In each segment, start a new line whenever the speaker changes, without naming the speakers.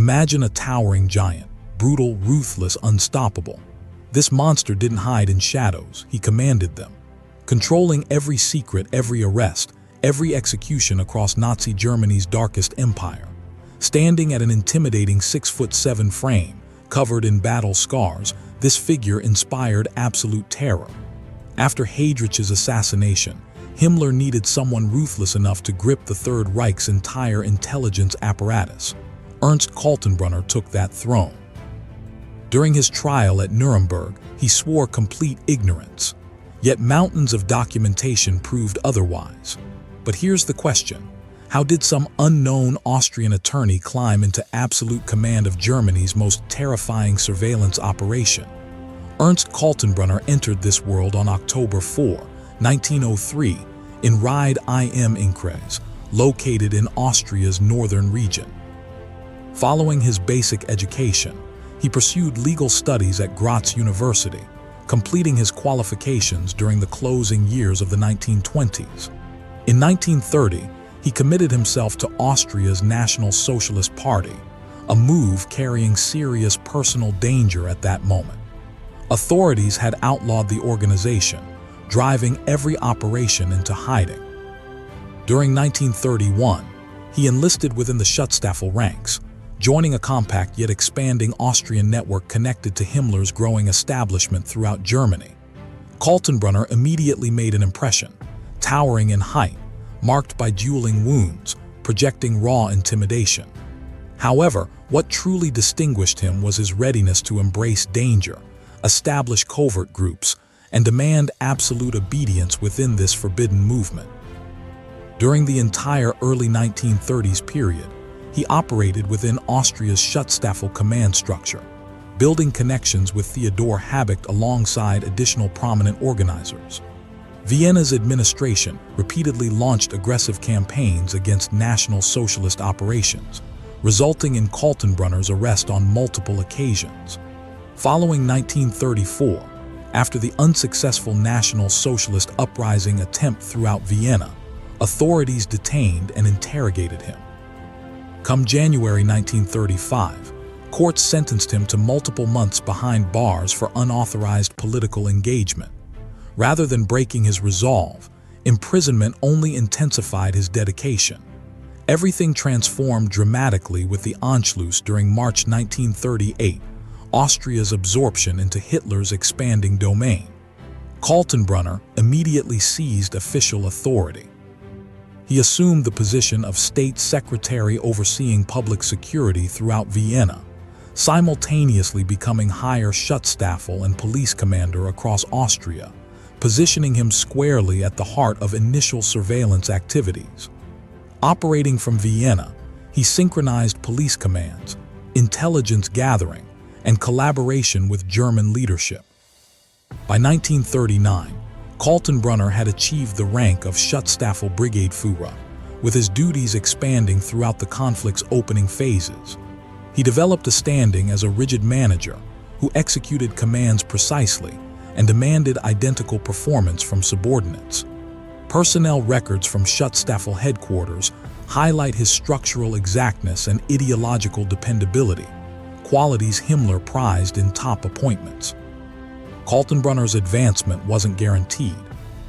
Imagine a towering giant, brutal, ruthless, unstoppable. This monster didn't hide in shadows, he commanded them, controlling every secret, every arrest, every execution across Nazi Germany's darkest empire. Standing at an intimidating 6'7" frame, covered in battle scars, this figure inspired absolute terror. After Heydrich's assassination, Himmler needed someone ruthless enough to grip the Third Reich's entire intelligence apparatus. Ernst Kaltenbrunner took that throne. During his trial at Nuremberg, he swore complete ignorance. Yet mountains of documentation proved otherwise. But here's the question. How did some unknown Austrian attorney climb into absolute command of Germany's most terrifying surveillance operation? Ernst Kaltenbrunner entered this world on October 4, 1903, in Ried im Innkreis, located in Austria's northern region. Following his basic education, he pursued legal studies at Graz University, completing his qualifications during the closing years of the 1920s. In 1930, he committed himself to Austria's National Socialist Party, a move carrying serious personal danger at that moment. Authorities had outlawed the organization, driving every operation into hiding. During 1931, he enlisted within the Schutzstaffel ranks, joining a compact yet expanding Austrian network connected to Himmler's growing establishment throughout Germany. Kaltenbrunner immediately made an impression, towering in height, marked by dueling wounds, projecting raw intimidation. However, what truly distinguished him was his readiness to embrace danger, establish covert groups, and demand absolute obedience within this forbidden movement. During the entire early 1930s period, he operated within Austria's Schutzstaffel command structure, building connections with Theodor Habicht alongside additional prominent organizers. Vienna's administration repeatedly launched aggressive campaigns against National Socialist operations, resulting in Kaltenbrunner's arrest on multiple occasions. Following 1934, after the unsuccessful National Socialist uprising attempt throughout Vienna, authorities detained and interrogated him. Come January 1935, courts sentenced him to multiple months behind bars for unauthorized political engagement. Rather than breaking his resolve, imprisonment only intensified his dedication. Everything transformed dramatically with the Anschluss during March 1938, Austria's absorption into Hitler's expanding domain. Kaltenbrunner immediately seized official authority. He assumed the position of state secretary overseeing public security throughout Vienna, simultaneously becoming higher Schutzstaffel and police commander across Austria, positioning him squarely at the heart of initial surveillance activities. Operating from Vienna, he synchronized police commands, intelligence gathering, and collaboration with German leadership. By 1939, Kaltenbrunner had achieved the rank of Schutzstaffel Brigadeführer, with his duties expanding throughout the conflict's opening phases. He developed a standing as a rigid manager who executed commands precisely and demanded identical performance from subordinates. Personnel records from Schutzstaffel headquarters highlight his structural exactness and ideological dependability, qualities Himmler prized in top appointments. Kaltenbrunner's advancement wasn't guaranteed,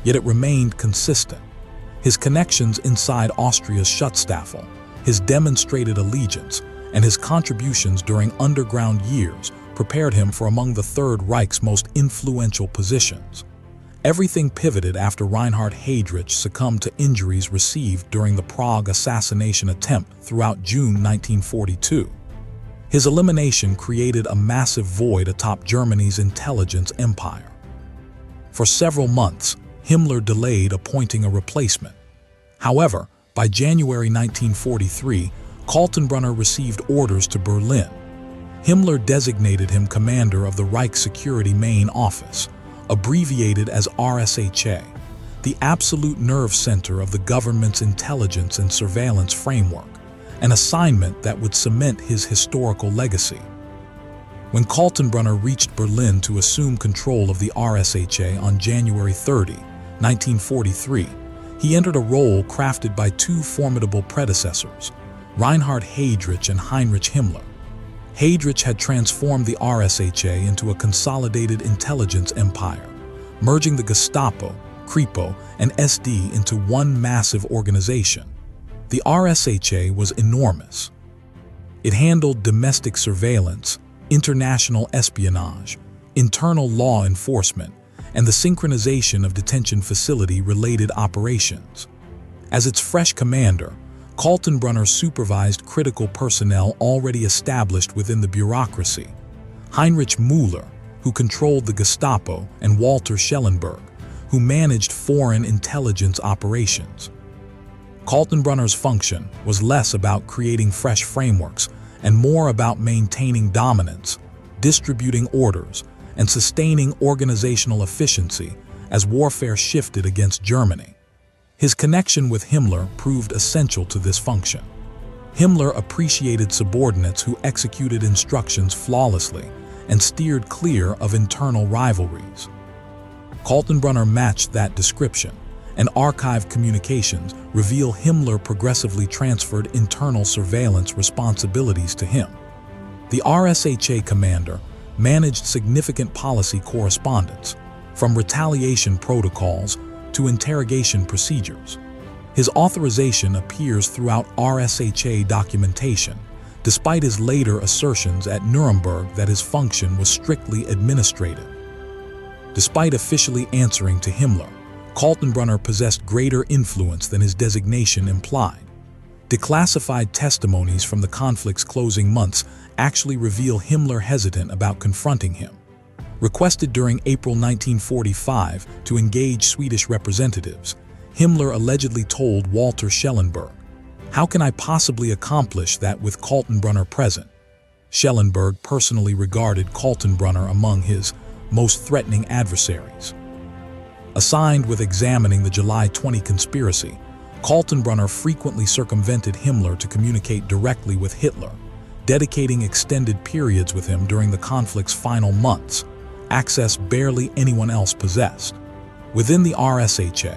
yet it remained consistent. His connections inside Austria's Schutzstaffel, his demonstrated allegiance, and his contributions during underground years prepared him for among the Third Reich's most influential positions. Everything pivoted after Reinhard Heydrich succumbed to injuries received during the Prague assassination attempt throughout June 1942. His elimination created a massive void atop Germany's intelligence empire. For several months, Himmler delayed appointing a replacement. However, by January 1943, Kaltenbrunner received orders to Berlin. Himmler designated him commander of the Reich Security Main Office, abbreviated as RSHA, the absolute nerve center of the government's intelligence and surveillance framework, an assignment that would cement his historical legacy. When Kaltenbrunner reached Berlin to assume control of the RSHA on January 30, 1943, he entered a role crafted by two formidable predecessors, Reinhard Heydrich and Heinrich Himmler, Heydrich had transformed the RSHA into a consolidated intelligence empire, merging the Gestapo, Kripo, and SD into one massive organization. The RSHA was enormous. It handled domestic surveillance, international espionage, internal law enforcement, and the synchronization of detention facility-related operations. As its fresh commander, Kaltenbrunner supervised critical personnel already established within the bureaucracy. Heinrich Müller, who controlled the Gestapo, and Walter Schellenberg, who managed foreign intelligence operations. Kaltenbrunner's function was less about creating fresh frameworks and more about maintaining dominance, distributing orders, and sustaining organizational efficiency as warfare shifted against Germany. His connection with Himmler proved essential to this function. Himmler appreciated subordinates who executed instructions flawlessly and steered clear of internal rivalries. Kaltenbrunner matched that description, and archived communications reveal Himmler progressively transferred internal surveillance responsibilities to him. The RSHA commander managed significant policy correspondence, from retaliation protocols to interrogation procedures. His authorization appears throughout RSHA documentation, despite his later assertions at Nuremberg that his function was strictly administrative. Despite officially answering to Himmler, Kaltenbrunner possessed greater influence than his designation implied. Declassified testimonies from the conflict's closing months actually reveal Himmler hesitant about confronting him. Requested during April 1945 to engage Swedish representatives, Himmler allegedly told Walter Schellenberg, "How can I possibly accomplish that with Kaltenbrunner present?" Schellenberg personally regarded Kaltenbrunner among his most threatening adversaries. Assigned with examining the July 20 conspiracy, Kaltenbrunner frequently circumvented Himmler to communicate directly with Hitler, dedicating extended periods with him during the conflict's final months, access barely anyone else possessed. Within the RSHA,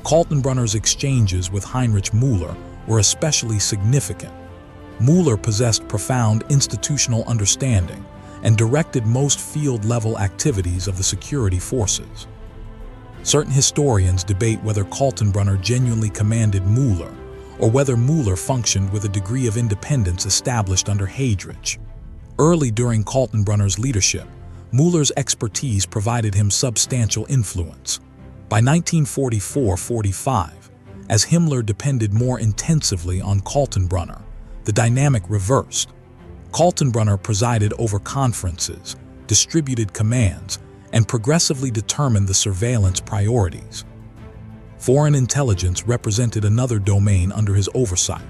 Kaltenbrunner's exchanges with Heinrich Müller were especially significant. Müller possessed profound institutional understanding and directed most field-level activities of the security forces. Certain historians debate whether Kaltenbrunner genuinely commanded Müller, or whether Müller functioned with a degree of independence established under Heydrich. Early during Kaltenbrunner's leadership, Müller's expertise provided him substantial influence. By 1944-45, as Himmler depended more intensively on Kaltenbrunner, the dynamic reversed. Kaltenbrunner presided over conferences, distributed commands, and progressively determined the surveillance priorities. Foreign intelligence represented another domain under his oversight.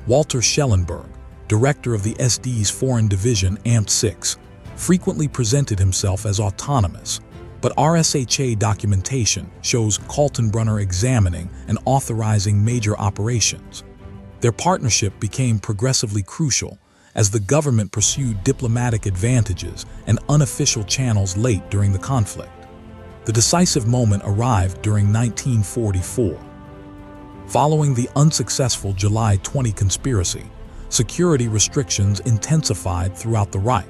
Walter Schellenberg, director of the SD's Foreign Division AMP6, frequently presented himself as autonomous, but RSHA documentation shows Kaltenbrunner examining and authorizing major operations. Their partnership became progressively crucial as the government pursued diplomatic advantages and unofficial channels late during the conflict. The decisive moment arrived during 1944. Following the unsuccessful July 20 conspiracy, security restrictions intensified throughout the Reich.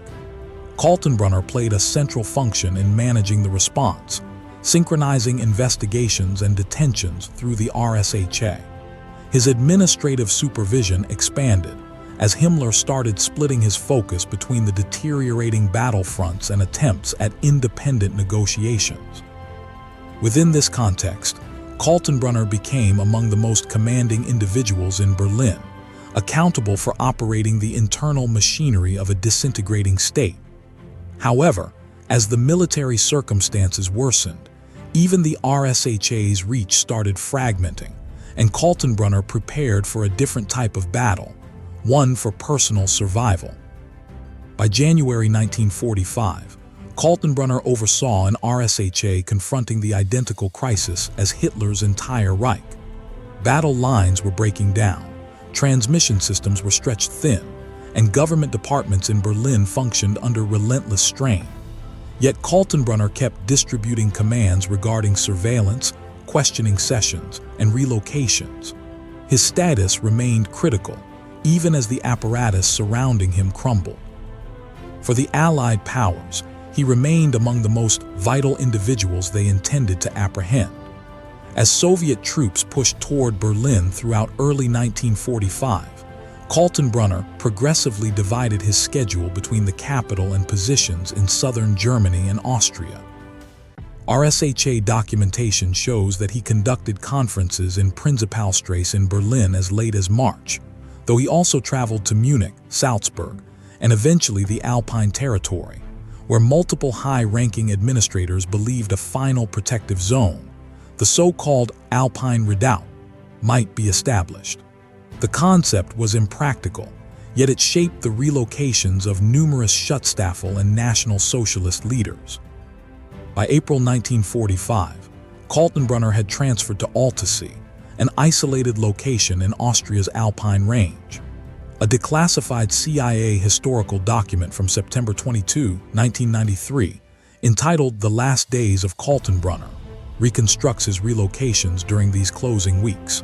Kaltenbrunner played a central function in managing the response, synchronizing investigations and detentions through the RSHA. His administrative supervision expanded as Himmler started splitting his focus between the deteriorating battlefronts and attempts at independent negotiations. Within this context, Kaltenbrunner became among the most commanding individuals in Berlin, accountable for operating the internal machinery of a disintegrating state. However, as the military circumstances worsened, even the RSHA's reach started fragmenting, and Kaltenbrunner prepared for a different type of battle, one for personal survival. By January 1945, Kaltenbrunner oversaw an RSHA confronting the identical crisis as Hitler's entire Reich. Battle lines were breaking down, transmission systems were stretched thin, and government departments in Berlin functioned under relentless strain. Yet Kaltenbrunner kept distributing commands regarding surveillance, questioning sessions, and relocations. His status remained critical, even as the apparatus surrounding him crumbled. For the Allied powers, he remained among the most vital individuals they intended to apprehend. As Soviet troops pushed toward Berlin throughout early 1945, Kaltenbrunner progressively divided his schedule between the capital and positions in southern Germany and Austria. RSHA documentation shows that he conducted conferences in Prinzipalstrasse in Berlin as late as March, though he also traveled to Munich, Salzburg, and eventually the Alpine territory, where multiple high-ranking administrators believed a final protective zone, the so-called Alpine Redoubt, might be established. The concept was impractical, yet it shaped the relocations of numerous Schutzstaffel and National Socialist leaders. By April 1945, Kaltenbrunner had transferred to Altötting, an isolated location in Austria's Alpine range. A declassified CIA historical document from September 22, 1993, entitled The Last Days of Kaltenbrunner, reconstructs his relocations during these closing weeks.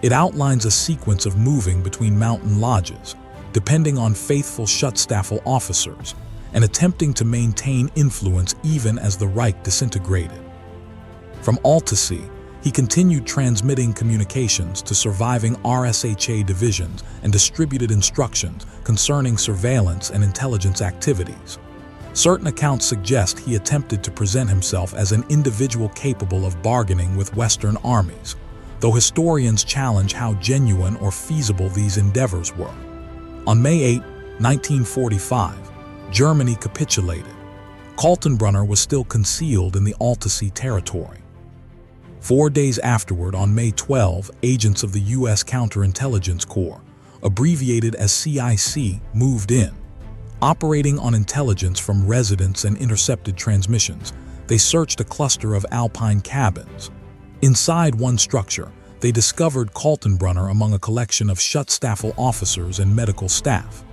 It outlines a sequence of moving between mountain lodges, depending on faithful Schutzstaffel officers, and attempting to maintain influence even as the Reich disintegrated. From Altötting, he continued transmitting communications to surviving RSHA divisions and distributed instructions concerning surveillance and intelligence activities. Certain accounts suggest he attempted to present himself as an individual capable of bargaining with Western armies, though historians challenge how genuine or feasible these endeavors were. On May 8, 1945, Germany capitulated. Kaltenbrunner was still concealed in the Altötting territory. 4 days afterward, on May 12, agents of the U.S. Counterintelligence Corps, abbreviated as CIC, moved in. Operating on intelligence from residents and intercepted transmissions, they searched a cluster of Alpine cabins. Inside one structure, they discovered Kaltenbrunner among a collection of Schutzstaffel officers and medical staff.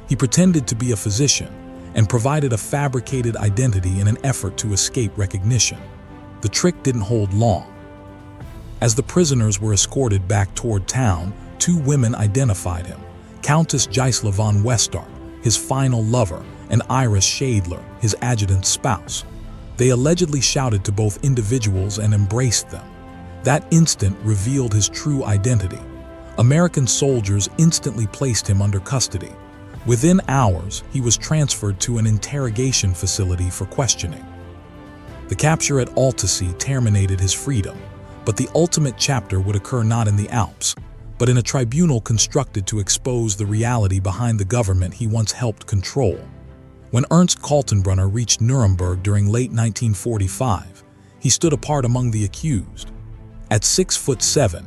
He pretended to be a physician and provided a fabricated identity in an effort to escape recognition. The trick didn't hold long. As the prisoners were escorted back toward town, 2 women identified him: Countess Gisela von Westarp, his final lover, and Iris Schadler, his adjutant's spouse. They allegedly shouted to both individuals and embraced them. That instant revealed his true identity. American soldiers instantly placed him under custody. Within hours, he was transferred to an interrogation facility for questioning. The capture at Altötting terminated his freedom, but the ultimate chapter would occur not in the Alps, but in a tribunal constructed to expose the reality behind the government he once helped control. When Ernst Kaltenbrunner reached Nuremberg during late 1945, he stood apart among the accused. At 6'7",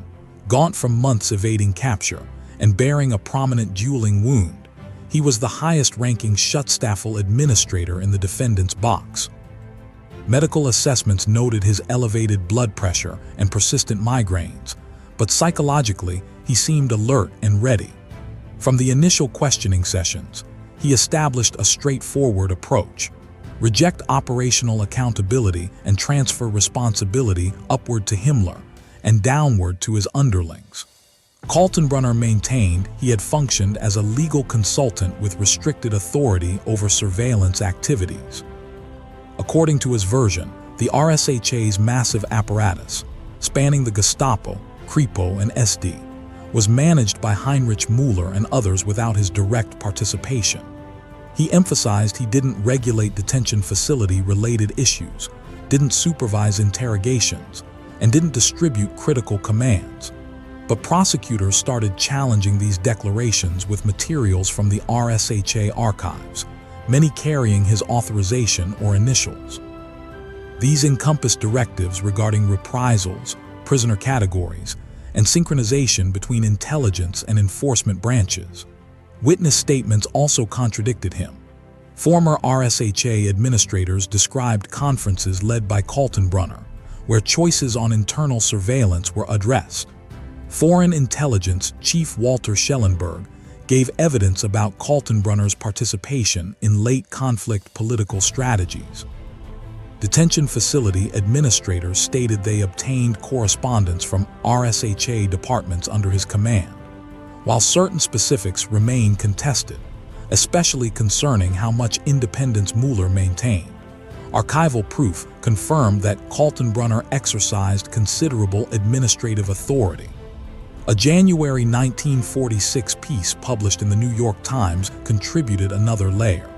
gaunt from months evading capture, and bearing a prominent dueling wound, he was the highest-ranking Schutzstaffel administrator in the defendant's box. Medical assessments noted his elevated blood pressure and persistent migraines, but psychologically, he seemed alert and ready. From the initial questioning sessions, he established a straightforward approach: reject operational accountability and transfer responsibility upward to Himmler and downward to his underlings. Kaltenbrunner maintained he had functioned as a legal consultant with restricted authority over surveillance activities. According to his version, the RSHA's massive apparatus, spanning the Gestapo, Kripo, and SD, was managed by Heinrich Müller and others without his direct participation. He emphasized he didn't regulate detention facility-related issues, didn't supervise interrogations, and didn't distribute critical commands. But prosecutors started challenging these declarations with materials from the RSHA archives, many carrying his authorization or initials. These encompassed directives regarding reprisals, prisoner categories, and synchronization between intelligence and enforcement branches. Witness statements also contradicted him. Former RSHA administrators described conferences led by Kaltenbrunner, where choices on internal surveillance were addressed. Foreign Intelligence Chief Walter Schellenberg gave evidence about Kaltenbrunner's participation in late conflict political strategies. Detention facility administrators stated they obtained correspondence from RSHA departments under his command. While certain specifics remain contested, especially concerning how much independence Müller maintained. Archival proof confirmed that Kaltenbrunner exercised considerable administrative authority. A January 1946 piece published in the New York Times contributed another layer.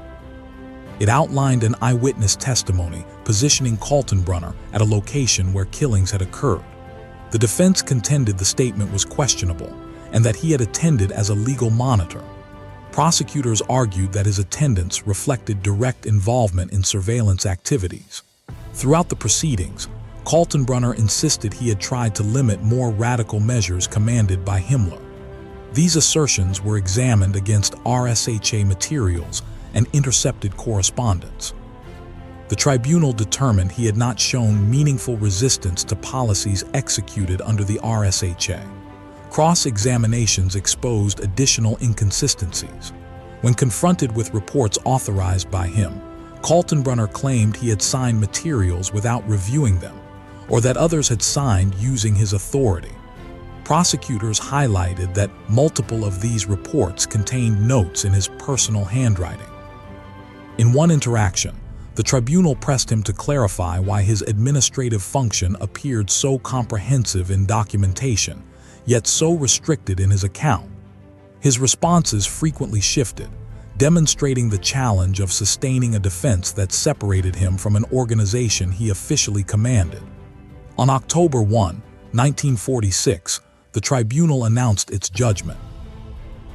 It outlined an eyewitness testimony positioning Kaltenbrunner at a location where killings had occurred. The defense contended the statement was questionable and that he had attended as a legal monitor. Prosecutors argued that his attendance reflected direct involvement in surveillance activities. Throughout the proceedings, Kaltenbrunner insisted he had tried to limit more radical measures commanded by Himmler. These assertions were examined against RSHA materials and intercepted correspondence. The tribunal determined he had not shown meaningful resistance to policies executed under the RSHA. Cross-examinations exposed additional inconsistencies. When confronted with reports authorized by him, Kaltenbrunner claimed he had signed materials without reviewing them, or that others had signed using his authority. Prosecutors highlighted that multiple of these reports contained notes in his personal handwriting. In one interaction, the tribunal pressed him to clarify why his administrative function appeared so comprehensive in documentation, yet so restricted in his account. His responses frequently shifted, demonstrating the challenge of sustaining a defense that separated him from an organization he officially commanded. On October 1, 1946, the tribunal announced its judgment.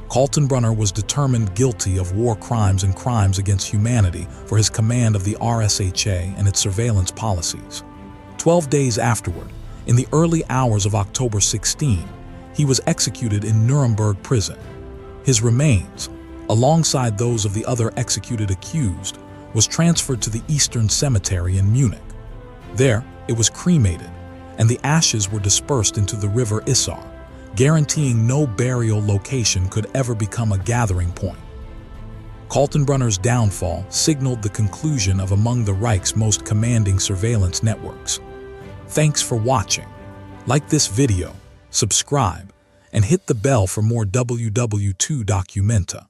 Kaltenbrunner was determined guilty of war crimes and crimes against humanity for his command of the RSHA and its surveillance policies. 12 days afterward, in the early hours of October 16, he was executed in Nuremberg prison. His remains, alongside those of the other executed accused, was transferred to the Eastern Cemetery in Munich. There, it was cremated, and the ashes were dispersed into the river Isar, guaranteeing no burial location could ever become a gathering point. Kaltenbrunner's downfall signaled the conclusion of among the Reich's most commanding surveillance networks. Thanks for watching. Like this video, subscribe, and hit the bell for more WW2 Documenta.